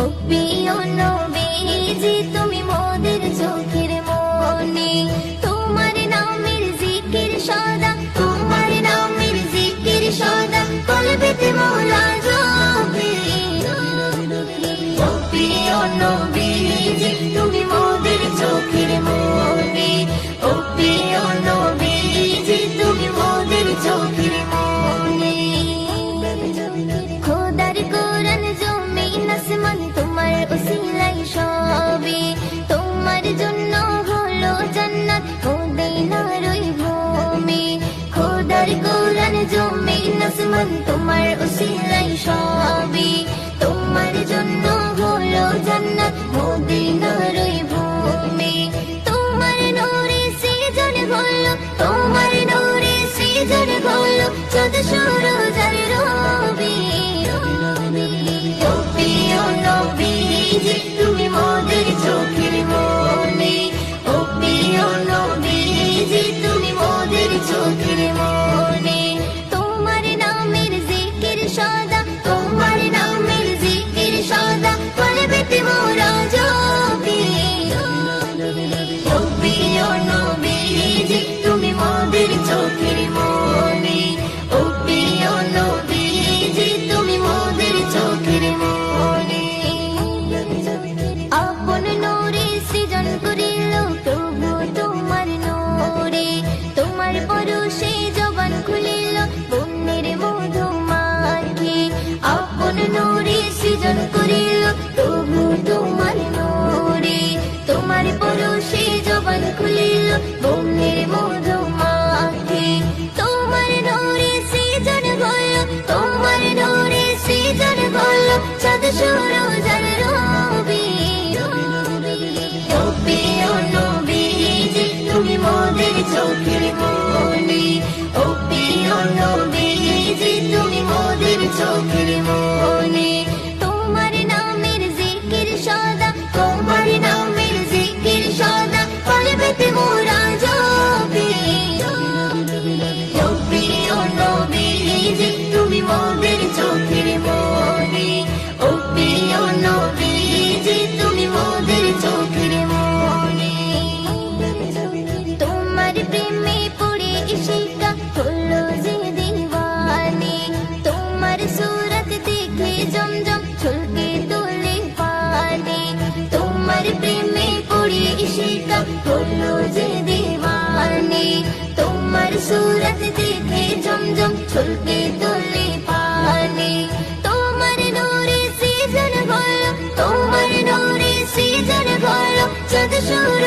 ও প্রিয় নবীজি তুমি মোদের চোখের মনি, তোমার নামের জিকির সদা, তোমার নামের জিকির সদা কলবেতে মোরা জপি। ও প্রিয় নবীজি তুমি মোদের চোখের মনি, ও প্রিয় নবীজি তুমি মোদের চোখের মনি। খোদার কোরআন জমিন আসমান তোমার ওসিলাই সবে, তোমার জন্য হলো জান্নাত মদিনার ওই ভূমি। খোদার কোরআন জমিন আসমান তোমার ওসিলাই সবে, তোমার জন্য হলো জান্নাত মদিনার ওই ভূমি। তোমার নূরে সৃজন হলো, তোমার নূরে সৃজন হলো চাঁদ সূরজ আর রবি। ও প্রিয় নবীজি তুমি মোদের চোখের মনি, ও প্রিয় নবীজি তুমি মোদের চোখের মনি। তোমার নামের জিকির সদা, তোমার নামের জিকির সদা কলবেতে মোরা জপি। ও প্রিয় নবীজি তুমি মোদের চোখের মনি, ও প্রিয় নবীজি তুমি মোদের চোখের মনি। আপন নূরে সৃজন করিল প্রভু তোমার নূরে, তোমার পরশে জবান খুলিল বন্যের মধু মাখি। আপন নূরে সৃজন করিল প্রভু তোমার নূরে, তোমার পরশে জবান খুলিল বন্যের মধু মাখি। তোমার নূরে সৃজন হল, তোমার নূরে সৃজন হল চাঁদ সূরজ আর রবি। ও প্রিয় নবীজি তুমি মোদের চোখের মনি, ও প্রিয় নবীজি তুমি মোদের চোখের মনি। তোমার নামের জিকির সদা, তোমার নামের জিকির সদা কলবেতে মোরা জপি। ও প্রিয় নবীজি তুমি মোদের চোখের মনি, ও প্রিয় নবীজি তুমি মোদের চোখের মনি। তোমার প্রেমে পড়ে ইশিকা হলো যে দিওয়ানি, তোমার সুরত দেখে জমজম ছলকে তোলে পানি। তোমার প্রেমে পড়ে ইশিকা হলো যে দিওয়ানি, তোমার সুরত দেখে জমজম ছলকে তোলে পানি। তোমার নূরে সৃজন হলো, তোমার নূরে সৃজন হলো চাঁদ সূরজ